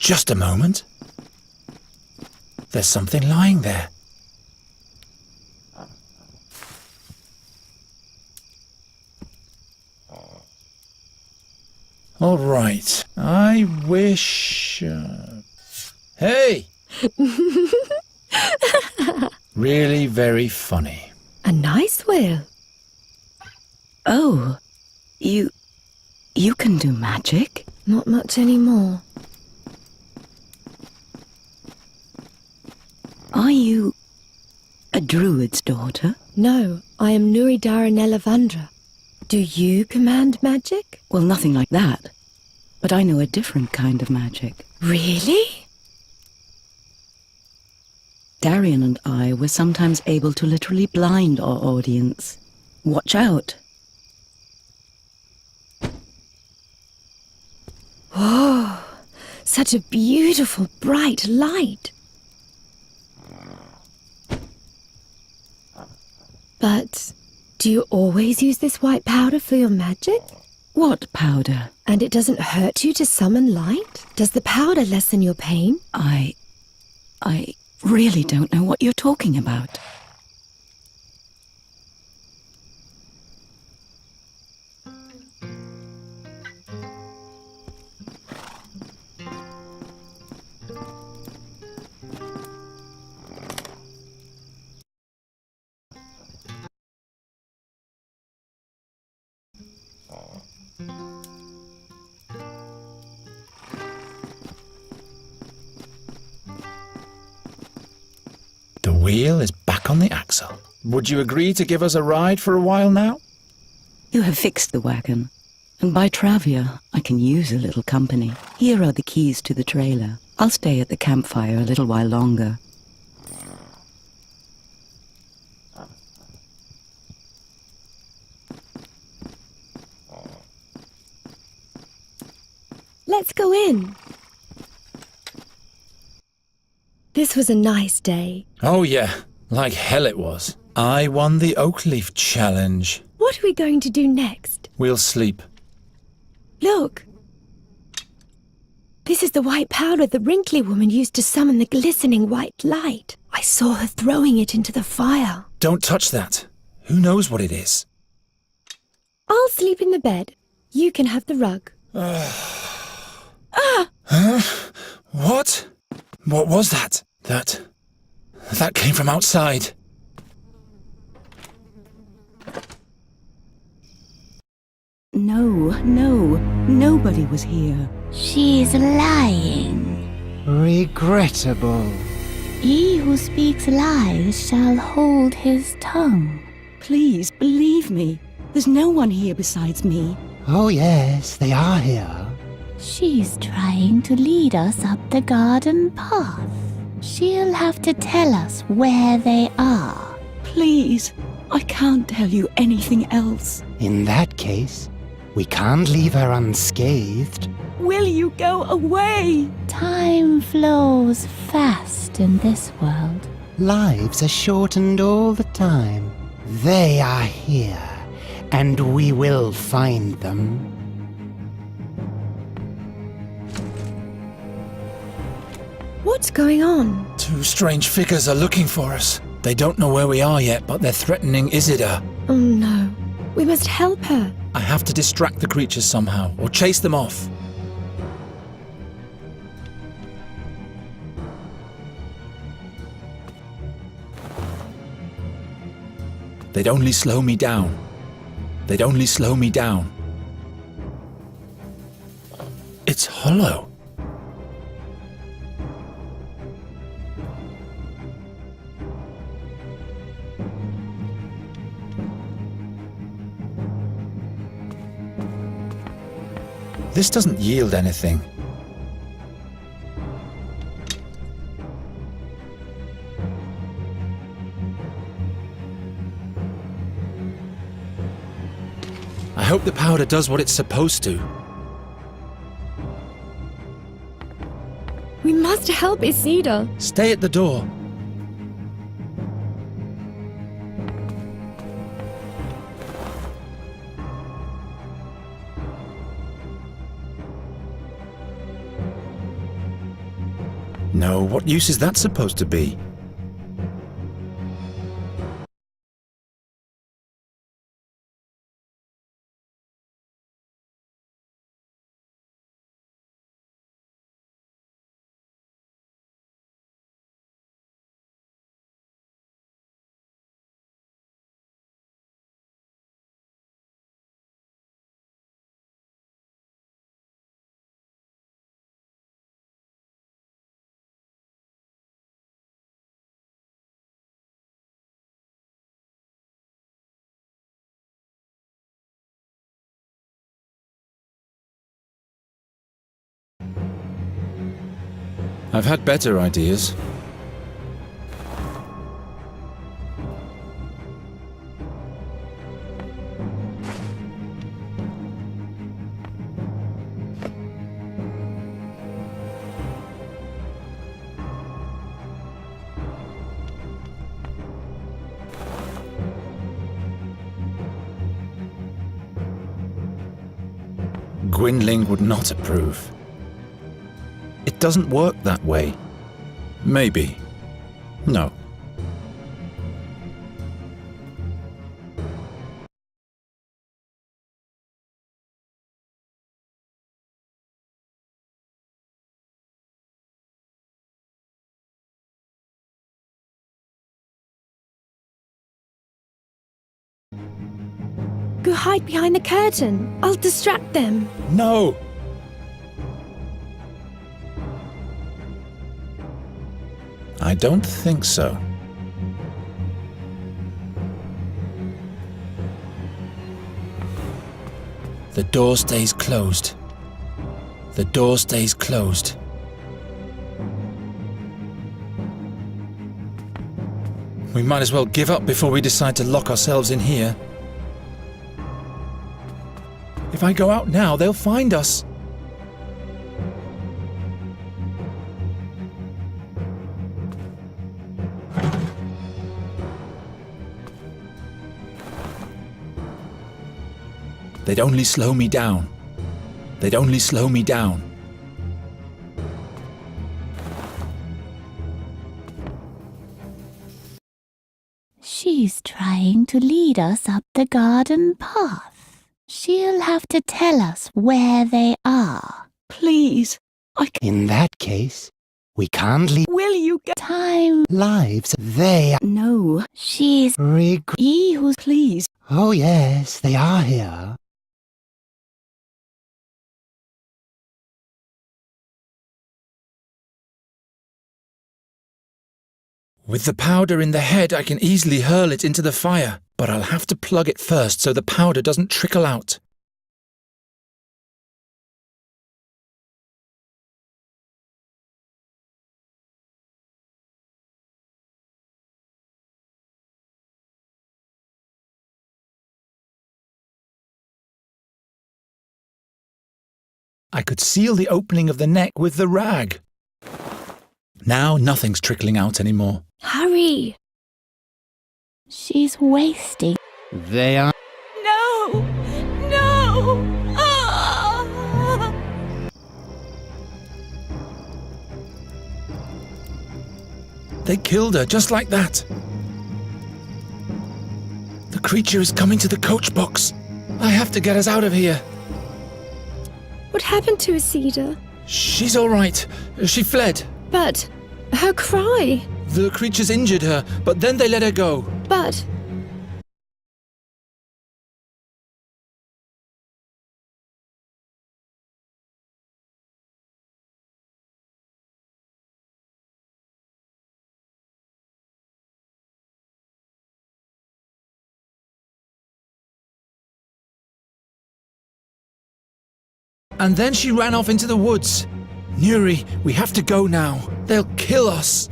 Just a moment. There's something lying there. All right. I wish... Hey! Really very funny. A nice whale. Oh, you can do magic? Not much anymore. Are you a druid's daughter? No, I am Nuri Daranellavandra. Do you command magic? Well, nothing like that. But I know a different kind of magic. Really? Darian and I were sometimes able to literally blind our audience. Watch out. Whoa, such a beautiful, bright light. But do you always use this white powder for your magic? What powder? And it doesn't hurt you to summon light? Does the powder lessen your pain? I really don't know what you're talking about. The wheel is back on the axle. Would you agree to give us a ride for a while now? You have fixed the wagon, and by Travia, I can use a little company. Here are the keys to the trailer. I'll stay at the campfire a little while longer. Let's go in. This was a nice day. Oh yeah, like hell it was. I won the oak leaf challenge. What are we going to do next? We'll sleep. Look. This is the white powder the wrinkly woman used to summon the glistening white light. I saw her throwing it into the fire. Don't touch that. Who knows what it is? I'll sleep in the bed. You can have the rug. Huh? What? What was that? That came from outside. No, nobody was here. She's lying. Regrettable. He who speaks lies shall hold his tongue. Please, believe me. There's no one here besides me. Oh yes, they are here. She's trying to lead us up the garden path. She'll have to tell us where they are. Please, I can't tell you anything else. In that case, we can't leave her unscathed. Will you go away? Time flows fast in this world. Lives are shortened all the time. They are here, and we will find them. What's going on? Two strange figures are looking for us. They don't know where we are yet, but they're threatening Isidore. Oh no. We must help her. I have to distract the creatures somehow, or chase them off. They'd only slow me down. They'd only slow me down. It's hollow. This doesn't yield anything. I hope the powder does what it's supposed to. We must help Isidore. Stay at the door. No, what use is that supposed to be? I've had better ideas. Gwynling would not approve. It doesn't work that way. Maybe. No. Go hide behind the curtain. I'll distract them. No! I don't think so. The door stays closed. The door stays closed. We might as well give up before we decide to lock ourselves in here. If I go out now, they'll find us. They'd only slow me down. They'd only slow me down. She's trying to lead us up the garden path. She'll have to tell us where they are. Please, In that case, we can't leave will you get Time. lives. They are No, She's he who's please. Oh yes, they are here. With the powder in the head, I can easily hurl it into the fire, but I'll have to plug it first so the powder doesn't trickle out. I could seal the opening of the neck with the rag. Now nothing's trickling out anymore. Hurry! She's wasting. They are No! No! Ah! They killed her just like that. The creature is coming to the coach box. I have to get us out of here. What happened to Isida? She's all right. She fled. But her cry. The creatures injured her, but then they let her go. But And then she ran off into the woods. Nuri, we have to go now. They'll kill us.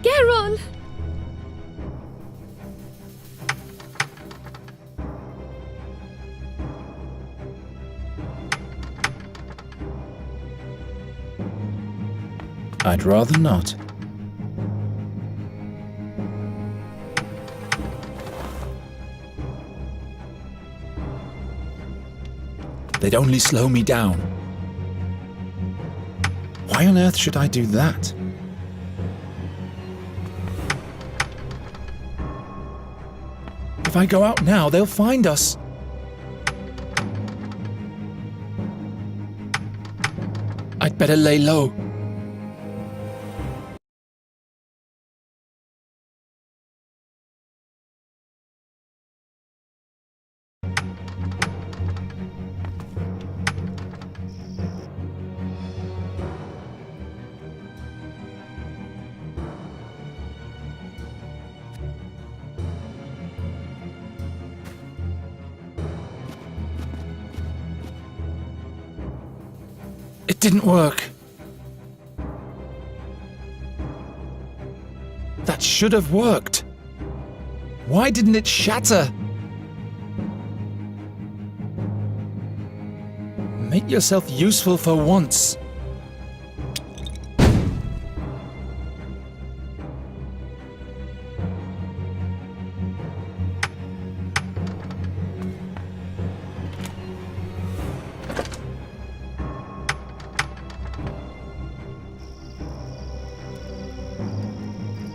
Geron! I'd rather not. They'd only slow me down. Why on earth should I do that? If I go out now, they'll find us. I'd better lay low. It didn't work. That should have worked. Why didn't it shatter? Make yourself useful for once.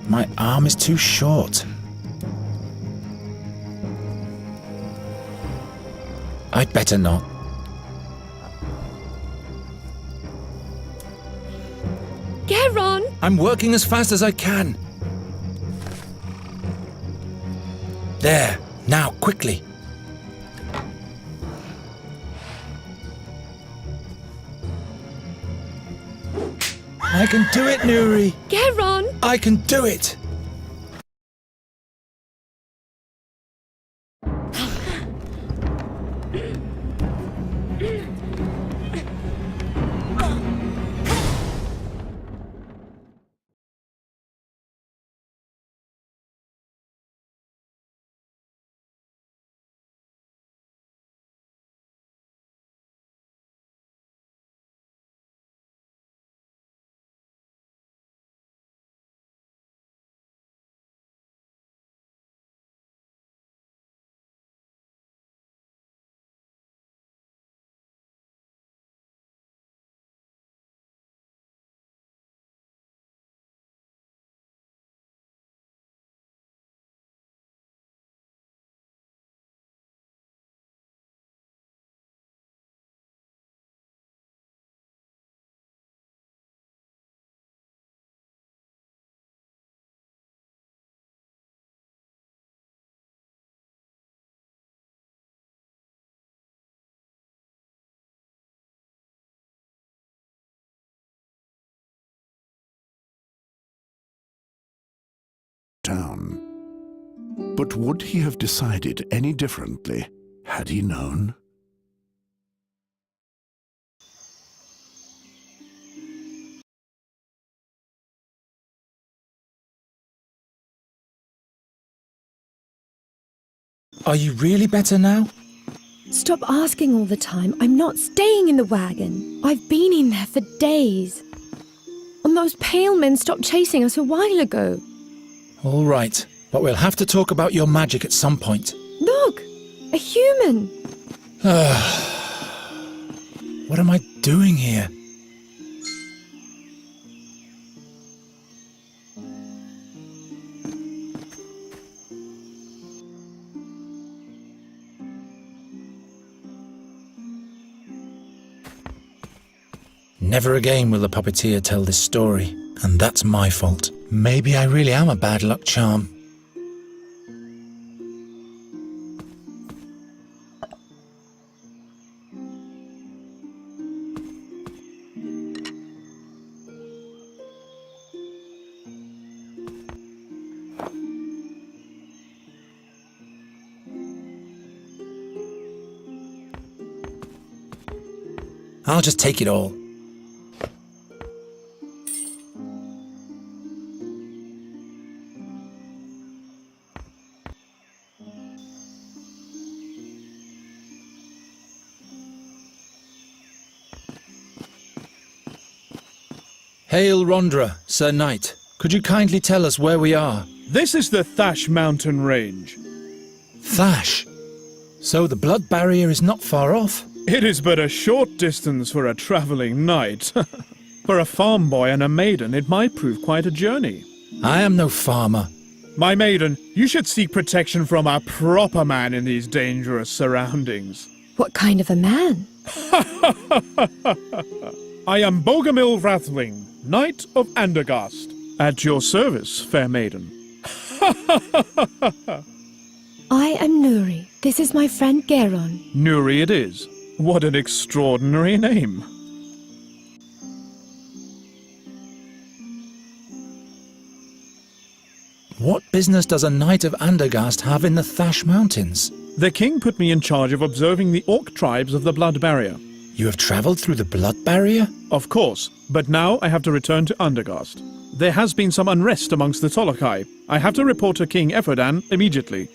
My arm is too short. I'd better not. Get on! I'm working as fast as I can. There, now, quickly. I can do it, Nuri. Get on! I can do it. Town. But would he have decided any differently had he known? Are you really better now? Stop asking all the time. I'm not staying in the wagon. I've been in there for days. And those pale men stopped chasing us a while ago. All right, but we'll have to talk about your magic at some point. Look! A human! What am I doing here? Never again will the puppeteer tell this story, and that's my fault. Maybe I really am a bad luck charm. I'll just take it all. Hail Rondra, Sir Knight. Could you kindly tell us where we are? This is the Thash mountain range. Thash. So the blood barrier is not far off. It is but a short distance for a travelling knight. For a farm boy and a maiden, it might prove quite a journey. I am no farmer. My maiden, you should seek protection from a proper man in these dangerous surroundings. What kind of a man? I am Bogomil Rathling, Knight of Andergast. At your service, fair maiden. I am Nuri. This is my friend Geron. Nuri it is. What an extraordinary name. What business does a knight of Andergast have in the Thash Mountains? The king put me in charge of observing the orc tribes of the Blood Barrier. You have travelled through the Blood Barrier? Of course, but now I have to return to Andergast. There has been some unrest amongst the Tolokai. I have to report to King Eferdan immediately.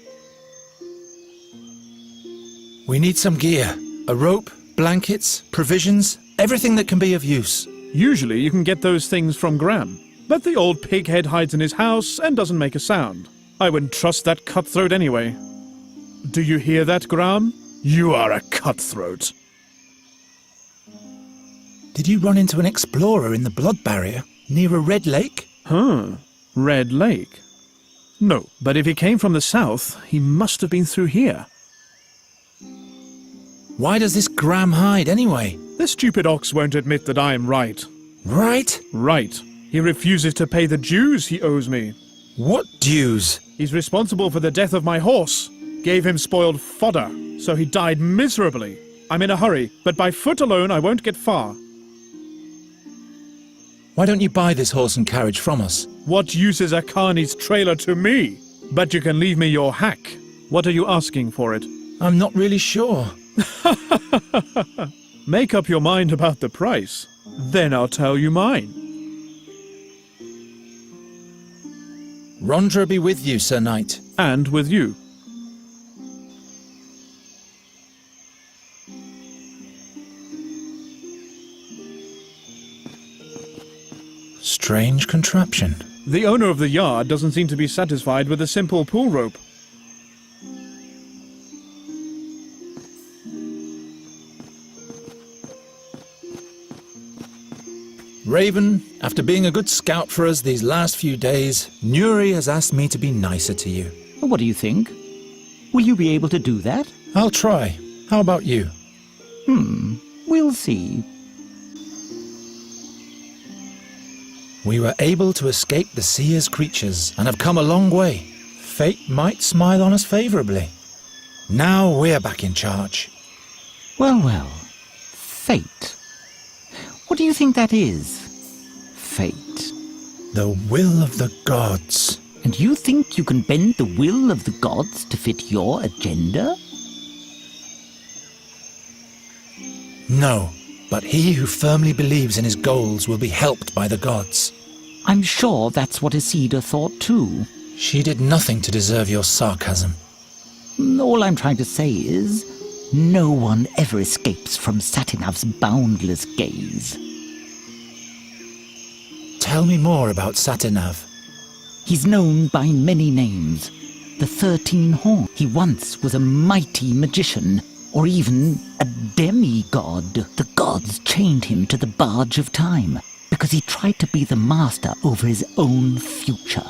We need some gear. A rope, blankets, provisions, everything that can be of use. Usually you can get those things from Graham, but the old pighead hides in his house and doesn't make a sound. I wouldn't trust that cutthroat anyway. Do you hear that, Graham? You are a cutthroat. Did you run into an explorer in the Blood Barrier, near a red lake? Red Lake? No, but if he came from the south, he must have been through here. Why does this Graham hide anyway? The stupid ox won't admit that I am right. Right? Right. He refuses to pay the dues he owes me. What dues? He's responsible for the death of my horse. Gave him spoiled fodder, so he died miserably. I'm in a hurry, but by foot alone I won't get far. Why don't you buy this horse and carriage from us? What use is a carney's trailer to me? But you can leave me your hack. What are you asking for it? I'm not really sure. Make up your mind about the price. Then I'll tell you mine. Rondra be with you, Sir Knight. And with you. Strange contraption. The owner of the yard doesn't seem to be satisfied with a simple pull rope. Raven, after being a good scout for us these last few days, Nuri has asked me to be nicer to you. What do you think? Will you be able to do that? I'll try. How about you? We'll see. We were able to escape the Seer's creatures and have come a long way. Fate might smile on us favourably. Now we're back in charge. Well. Fate. What do you think that is? Fate. The will of the gods. And you think you can bend the will of the gods to fit your agenda? No, but he who firmly believes in his goals will be helped by the gods. I'm sure that's what Isida thought too. She did nothing to deserve your sarcasm. All I'm trying to say is, no one ever escapes from Satinav's boundless gaze. Tell me more about Satinav. He's known by many names. The 13 Horns. He once was a mighty magician, or even a demigod. The gods chained him to the barge of time, because he tried to be the master over his own future.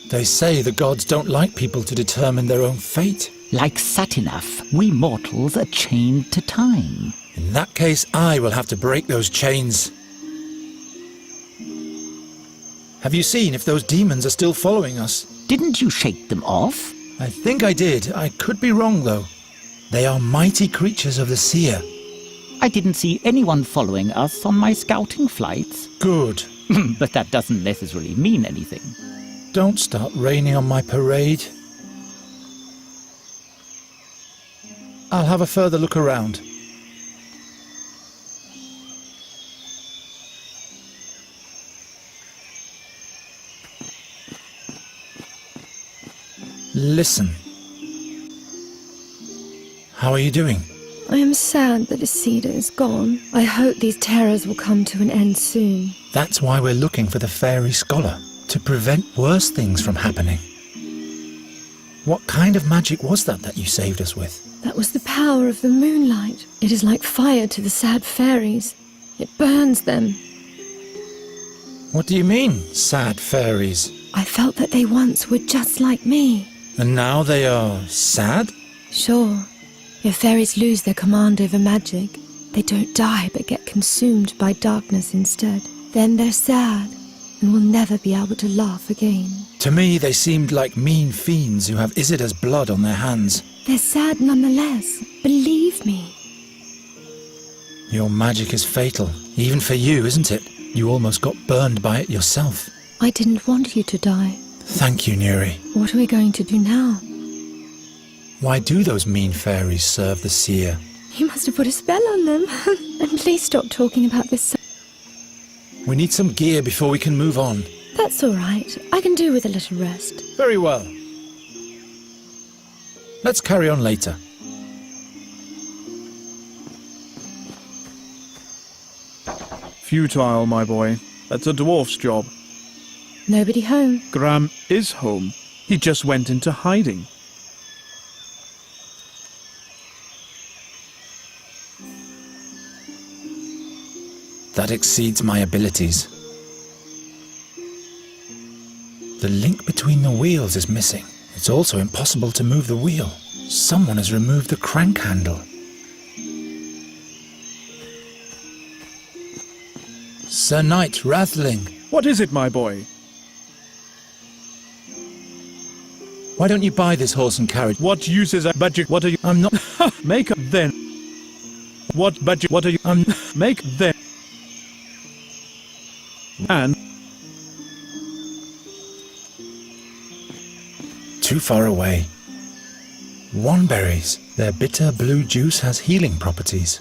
They say the gods don't like people to determine their own fate. Like Satinav, we mortals are chained to time. In that case, I will have to break those chains. Have you seen if those demons are still following us? Didn't you shake them off? I think I did. I could be wrong, though. They are mighty creatures of the Seer. I didn't see anyone following us on my scouting flights. Good. But that doesn't necessarily mean anything. Don't start raining on my parade. I'll have a further look around. Listen. How are you doing? I am sad that Isida is gone. I hope these terrors will come to an end soon. That's why we're looking for the fairy scholar, to prevent worse things from happening. What kind of magic was that you saved us with? That was the power of the moonlight. It is like fire to the sad fairies. It burns them. What do you mean, sad fairies? I felt that they once were just like me. And now they are sad? Sure, if fairies lose their command over magic, they don't die but get consumed by darkness instead. Then they're sad and will never be able to laugh again. To me, they seemed like mean fiends who have Isida's blood on their hands. They're sad nonetheless, believe me. Your magic is fatal, even for you, isn't it? You almost got burned by it yourself. I didn't want you to die. Thank you, Neri. What are we going to do now? Why do those mean fairies serve the seer? You must have put a spell on them. And please stop talking about this. We need some gear before we can move on. That's all right. I can do with a little rest. Very well. Let's carry on later. Futile, my boy. That's a dwarf's job. Nobody home. Graham is home. He just went into hiding. That exceeds my abilities. The link between the wheels is missing. It's also impossible to move the wheel. Someone has removed the crank handle. Sir Knight Rathling. What is it, my boy? Why don't you buy this horse and carriage? What use is a budget? What are you? I'm not... Make a then. What budget? What are you? Make then. And too far away. Wanberries. Their bitter blue juice has healing properties.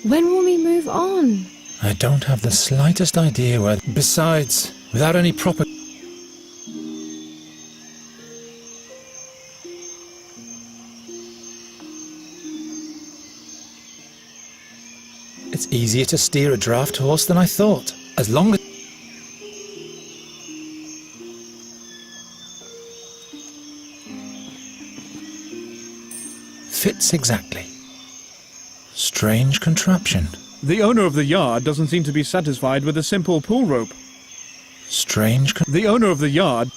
When will we move on? I don't have the slightest idea where... Besides, without any proper... It's easier to steer a draft horse than I thought. As long as... Fits exactly. Strange contraption. the owner of the yard doesn't seem to be satisfied with a simple pull rope. Strange... The owner of the yard...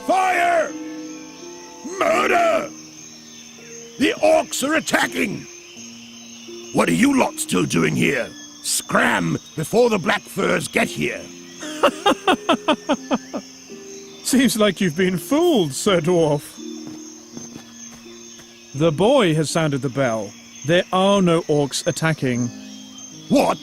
Fire! Murder! The orcs are attacking! What are you lot still doing here? Scram before the black furs get here. Seems like you've been fooled, Sir Dwarf. The boy has sounded the bell. There are no orcs attacking. What?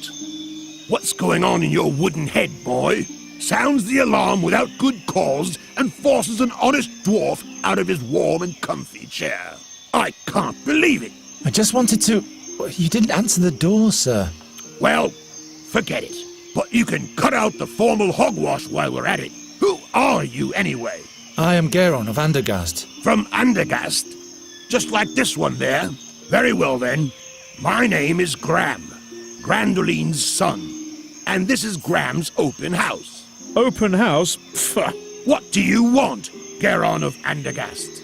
What's going on in your wooden head, boy? Sounds the alarm without good cause and forces an honest dwarf out of his warm and comfy chair. I can't believe it. I just wanted to... You didn't answer the door, sir. Well, forget it. But you can cut out the formal hogwash while we're at it. Who are you, anyway? I am Geron of Andergast. From Andergast? Just like this one there? Very well, then. My name is Gram, Grandoline's son. And this is Gram's open house. Open house? Pfft. What do you want, Geron of Andergast?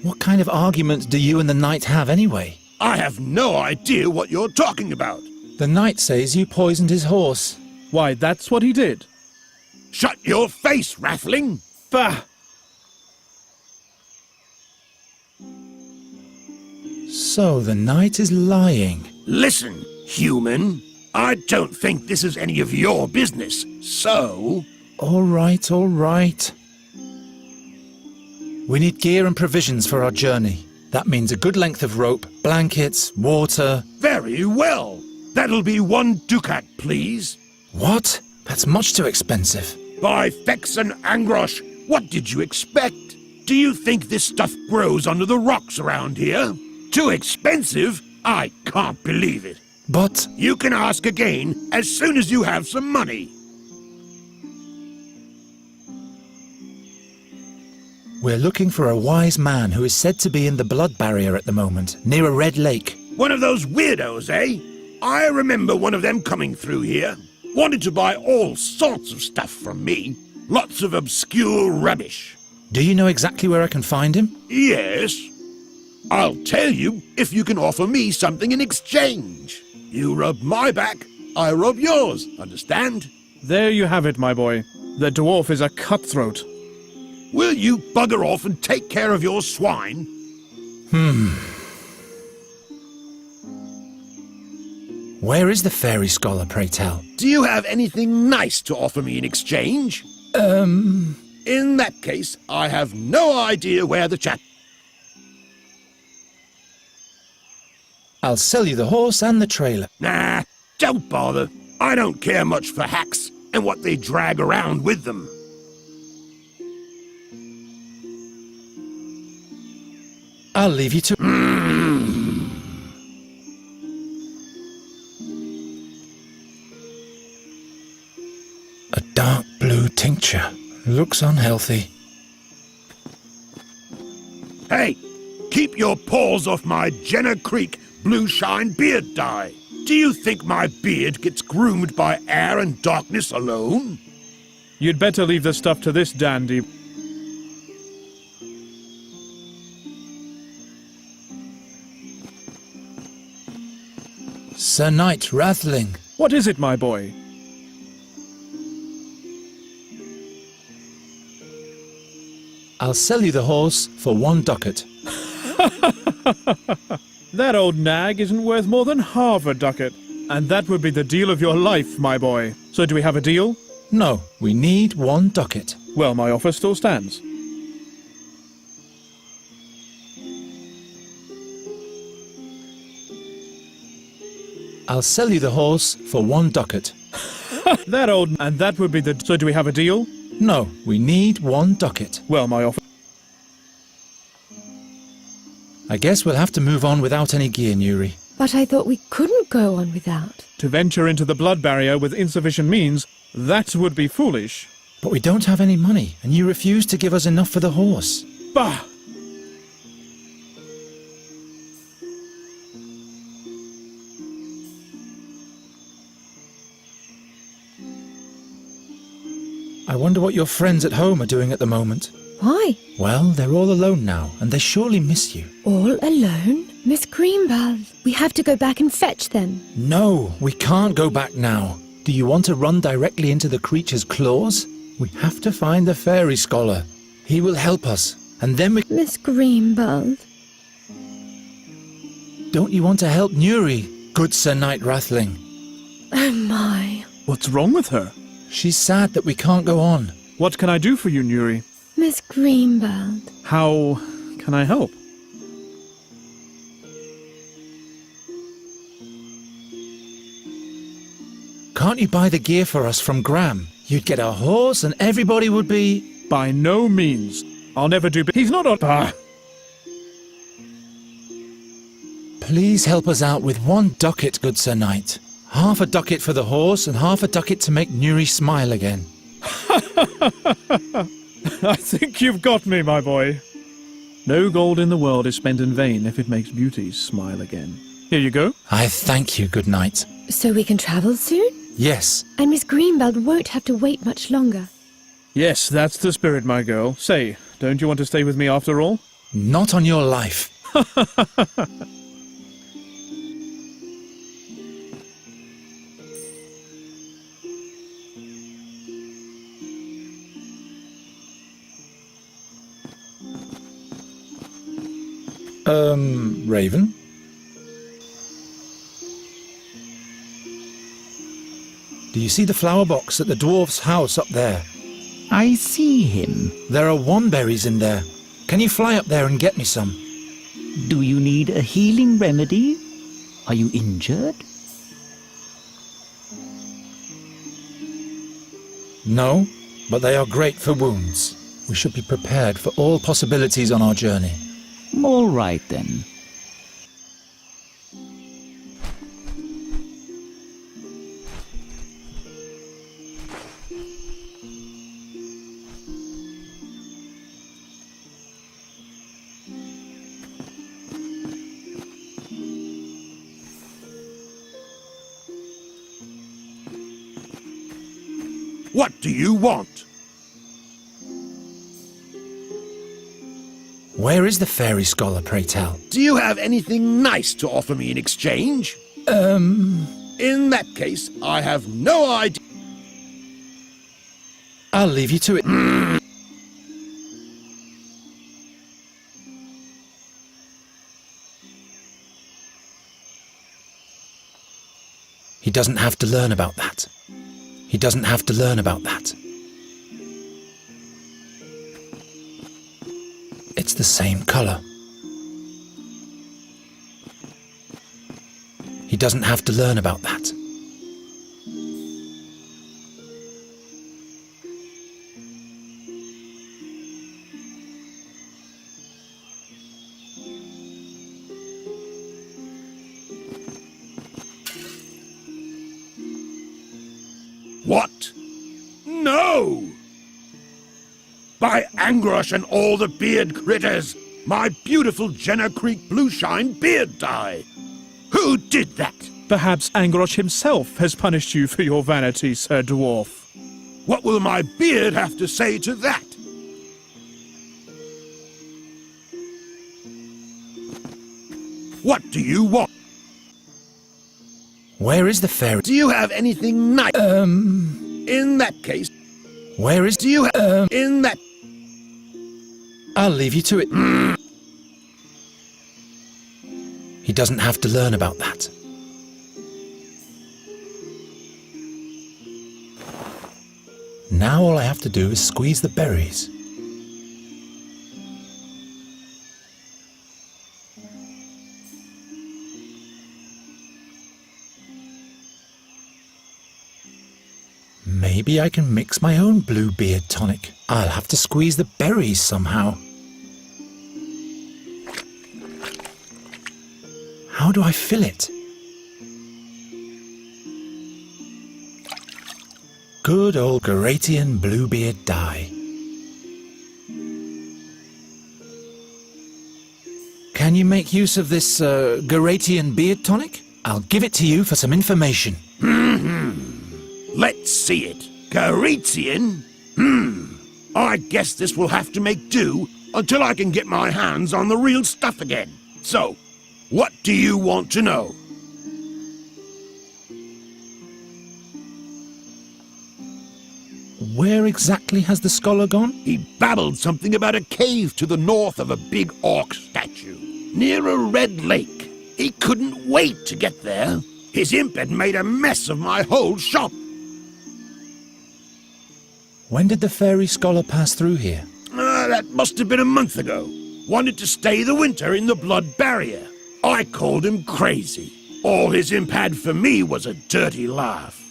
What kind of argument do you and the knight have anyway? I have no idea what you're talking about. The knight says you poisoned his horse. Why, that's what he did. Shut your face, Rathling! Bah! So the knight is lying. Listen, human. I don't think this is any of your business, so... All right, all right. We need gear and provisions for our journey. That means a good length of rope, blankets, water... Very well. That'll be 1 ducat, please. What? That's much too expensive. By Fex and Angrosh, what did you expect? Do you think this stuff grows under the rocks around here? Too expensive? I can't believe it. But You can ask again as soon as you have some money. we're looking for a wise man who is said to be in the blood barrier at the moment, near a red lake. One of those weirdos, eh? I remember one of them coming through here. Wanted to buy all sorts of stuff from me. Lots of obscure rubbish. Do you know exactly where I can find him? Yes. I'll tell you if you can offer me something in exchange. You rub my back, I rub yours, understand? There you have it, my boy. The dwarf is a cutthroat. Will you bugger off and take care of your swine? Where is the fairy scholar, pray tell? Do you have anything nice to offer me in exchange? In that case, I have no idea where the chap... I'll sell you the horse and the trailer. Nah, don't bother. I don't care much for hacks and what they drag around with them. I'll leave you to... A dark blue tincture. Looks unhealthy. Hey, keep your paws off my Jenner Creek blue shine beard dye. Do you think my beard gets groomed by air and darkness alone? You'd better leave the stuff to this dandy. Sir Knight Rathling. What is it, my boy? I'll sell you the horse for 1 ducat. That old nag isn't worth more than half a ducat. And that would be the deal of your life, my boy. So do we have a deal? No, we need 1 ducat. Well, my offer still stands. I'll sell you the horse for 1 ducat. That old... And that would be the... So do we have a deal? No, we need 1 ducat. Well, my offer... I guess we'll have to move on without any gear, Nuri. But I thought we couldn't go on without. To venture into the blood barrier with insufficient means, that would be foolish. But we don't have any money, and you refuse to give us enough for the horse. Bah! I wonder what your friends at home are doing at the moment. Why? Well, they're all alone now, and they surely miss you. All alone? Miss Greenbelt. We have to go back and fetch them. No, we can't go back now. Do you want to run directly into the creature's claws? We have to find the fairy scholar. He will help us, and then we... Miss Greenbelt. Don't you want to help Nuri, good Sir Knight Rathling? Oh my. What's wrong with her? She's sad that we can't go on. What can I do for you, Nuri? Miss Greenbelt. How can I help? Can't you buy the gear for us from Graham? You'd get a horse and everybody would be... By no means. I'll never do... He's not a... Ah! Please help us out with 1 ducat, good Sir Knight. Half a ducat for the horse and half a ducat to make Nuri smile again. I think you've got me, my boy. No gold in the world is spent in vain if it makes beauty smile again. Here you go. I thank you, good knight. So we can travel soon? Yes. And Miss Greenbelt won't have to wait much longer. Yes, that's the spirit, my girl. Say, don't you want to stay with me after all? Not on your life. Raven? Do you see the flower box at the dwarf's house up there? I see him. There are womberries in there. Can you fly up there and get me some? Do you need a healing remedy? Are you injured? No, but they are great for wounds. We should be prepared for all possibilities on our journey. All right then. What do you want? Where is the fairy scholar, pray tell? Do you have anything nice to offer me in exchange? In that case, I have no idea. I'll leave you to it. He doesn't have to learn about that. He doesn't have to learn about that. It's the same color. He doesn't have to learn about that. What? No! By Angrosh and all the beard critters, my beautiful Jenner Creek Blueshine beard dye! Who did that? Perhaps Angrosh himself has punished you for your vanity, Sir Dwarf. What will my beard have to say to that? What do you want? Where is the fairy? Do you have anything nice? In that case, Where is... do you in that... I'll leave you to it. He doesn't have to learn about that. Now all I have to do is squeeze the berries. Maybe I can mix my own blue beard tonic. I'll have to squeeze the berries somehow. How do I fill it? Good old Garatian Bluebeard dye. Can you make use of this Garatian beard tonic? I'll give it to you for some information. Let's see it. Garetian? I guess this will have to make do until I can get my hands on the real stuff again. So, what do you want to know? Where exactly has the scholar gone? He babbled something about a cave to the north of a big orc statue, near a red lake. He couldn't wait to get there. His imp had made a mess of my whole shop. When did the fairy scholar pass through here? That must have been a month ago. Wanted to stay the winter in the blood barrier. I called him crazy. All his imp had for me was a dirty laugh.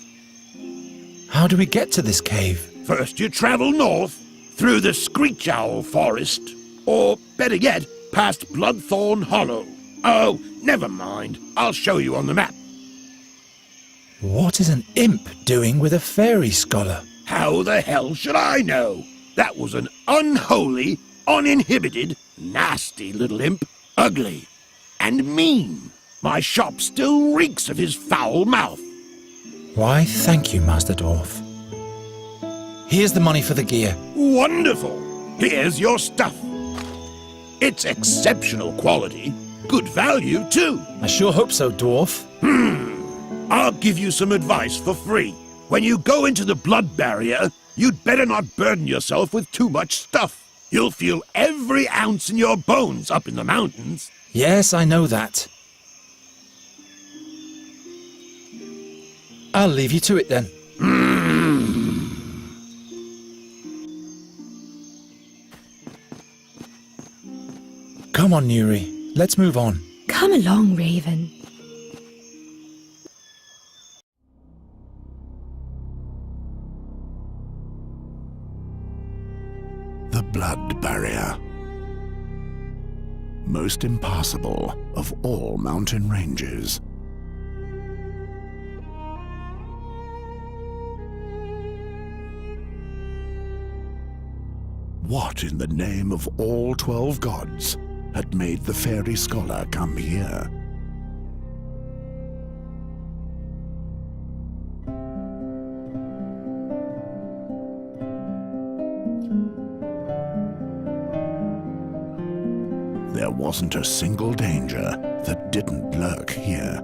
How do we get to this cave? First you travel north, through the Screech Owl Forest, or better yet, past Bloodthorn Hollow. Oh, never mind. I'll show you on the map. What is an imp doing with a fairy scholar? How the hell should I know? That was an unholy, uninhibited, nasty little imp. Ugly and mean. My shop still reeks of his foul mouth. Why, thank you, Master Dwarf. Here's the money for the gear. Wonderful. Here's your stuff. It's exceptional quality. Good value, too. I sure hope so, Dwarf. I'll give you some advice for free. When you go into the blood barrier, you'd better not burden yourself with too much stuff. You'll feel every ounce in your bones up in the mountains. Yes, I know that. I'll leave you to it then. Come on, Nuri. Let's move on. Come along, Raven. The blood barrier. Most impassable of all mountain ranges. What in the name of all 12 gods had made the fairy scholar come here? There wasn't a single danger that didn't lurk here.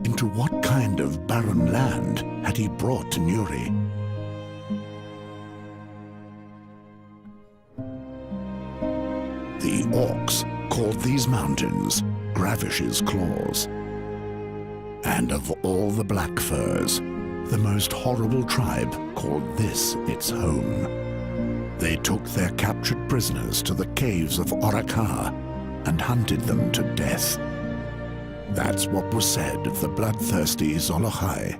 Into what kind of barren land had he brought Nuri? The orcs called these mountains Gravish's Claws. And of all the black furs, the most horrible tribe called this its home. They took their captured prisoners to the caves of Orakar and hunted them to death. That's what was said of the bloodthirsty Zolochai.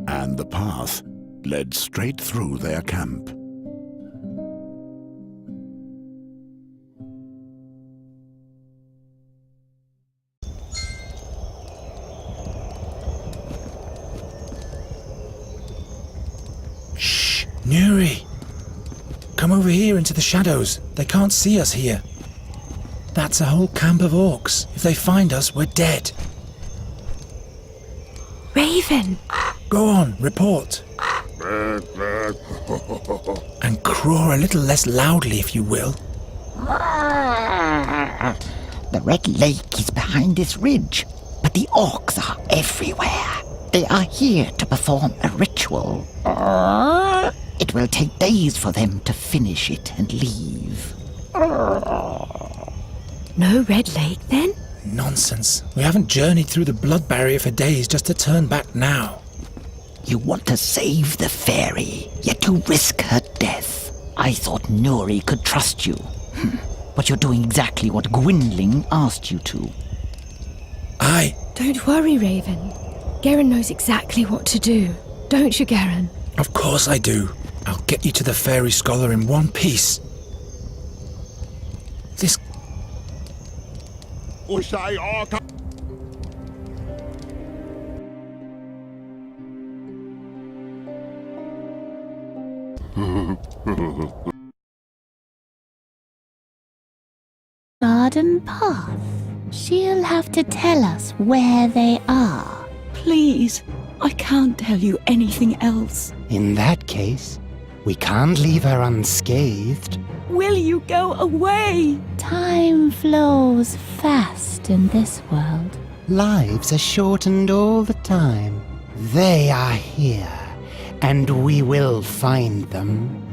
And the path led straight through their camp. Shh! Nuri! Come over here into the shadows. They can't see us here. That's a whole camp of orcs. If they find us, we're dead. Raven! Go on, report. And craw a little less loudly, if you will. The Red Lake is behind this ridge, but the orcs are everywhere. They are here to perform a ritual. It will take days for them to finish it and leave. No Red Lake, then? Nonsense. We haven't journeyed through the blood barrier for days just to turn back now. You want to save the fairy, yet you risk her death. I thought Nuri could trust you. But you're doing exactly what Gwynling asked you to. Aye. Don't worry, Raven. Garen knows exactly what to do. Don't you, Garen? Of course I do. I'll get you to the fairy scholar in one piece. This... Garden path. She'll have to tell us where they are. Please, I can't tell you anything else. In that case, we can't leave her unscathed. Will you go away? Time flows fast in this world. Lives are shortened all the time. They are here, and we will find them.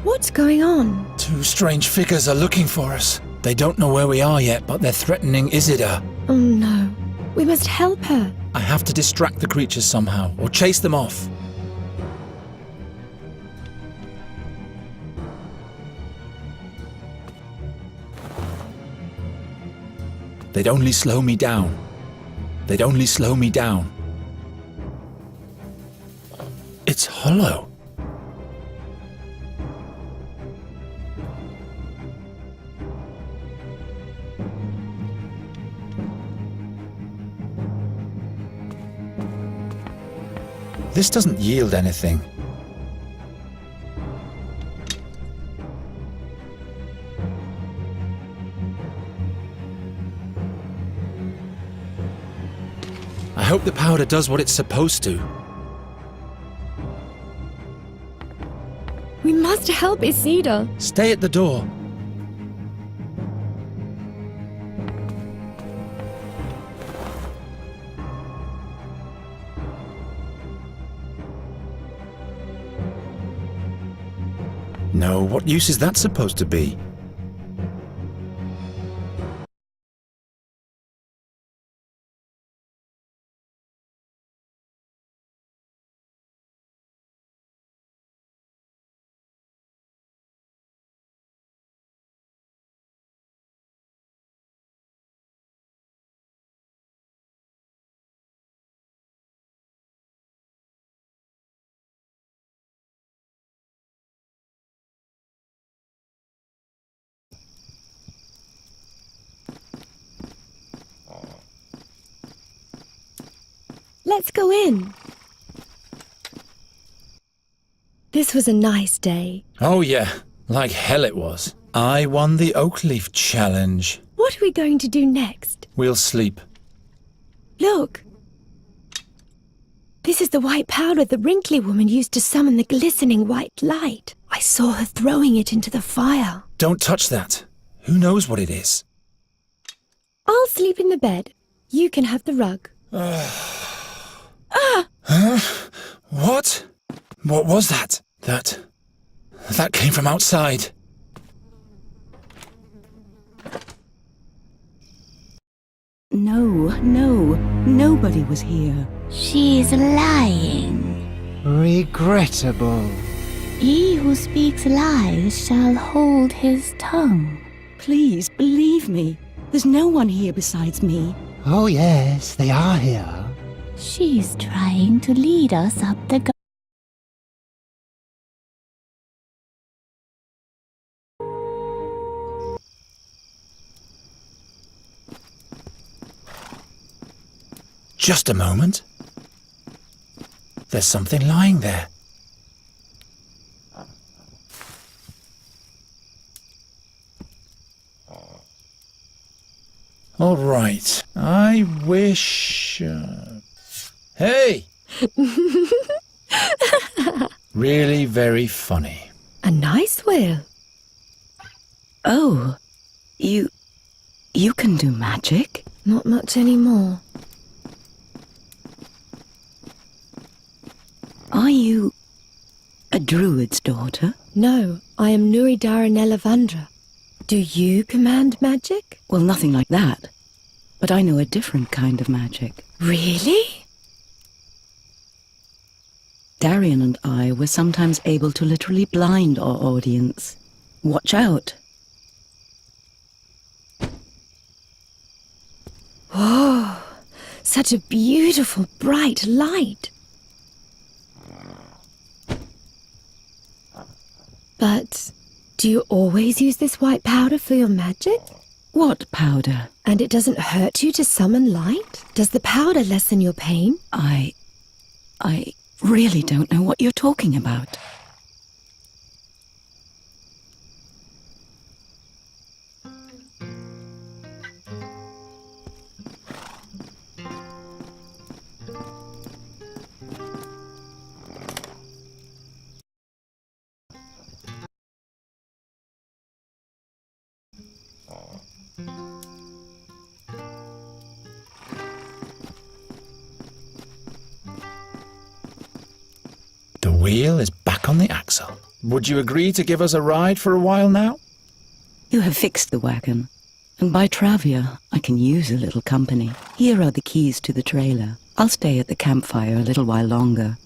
What's going on? Two strange figures are looking for us. They don't know where we are yet, but they're threatening Isidar. Oh no. We must help her. I have to distract the creatures somehow, or chase them off. They'd only slow me down. They'd only slow me down. It's hollow. This doesn't yield anything. I hope the powder does what it's supposed to. We must help Isidar. Stay at the door. No, what use is that supposed to be? Let's go in. This was a nice day. Oh yeah, like hell it was. I won the oak leaf challenge. What are we going to do next? We'll sleep. Look. This is the white powder the wrinkly woman used to summon the glistening white light. I saw her throwing it into the fire. Don't touch that. Who knows what it is? I'll sleep in the bed. You can have the rug. Huh? What? What was that? That came from outside. No, nobody was here. She's lying. Regrettable. He who speaks lies shall hold his tongue. Please, believe me. There's no one here besides me. Oh yes, they are here. She's trying to lead us up the Just a moment. There's something lying there. All right. I wish... Hey! Really very funny. A nice will. Oh, you can do magic? Not much anymore. Are you a druid's daughter? No, I am Nuridaranella Vandra. Do you command magic? Well, nothing like that. But I know a different kind of magic. Really? Darian and I were sometimes able to literally blind our audience. Watch out. Oh, such a beautiful, bright light. But do you always use this white powder for your magic? What powder? And it doesn't hurt you to summon light? Does the powder lessen your pain? I really don't know what you're talking about. The wheel is back on the axle. Would you agree to give us a ride for a while now? You have fixed the wagon, and by Travia I can use a little company. Here are the keys to the trailer. I'll stay at the campfire a little while longer.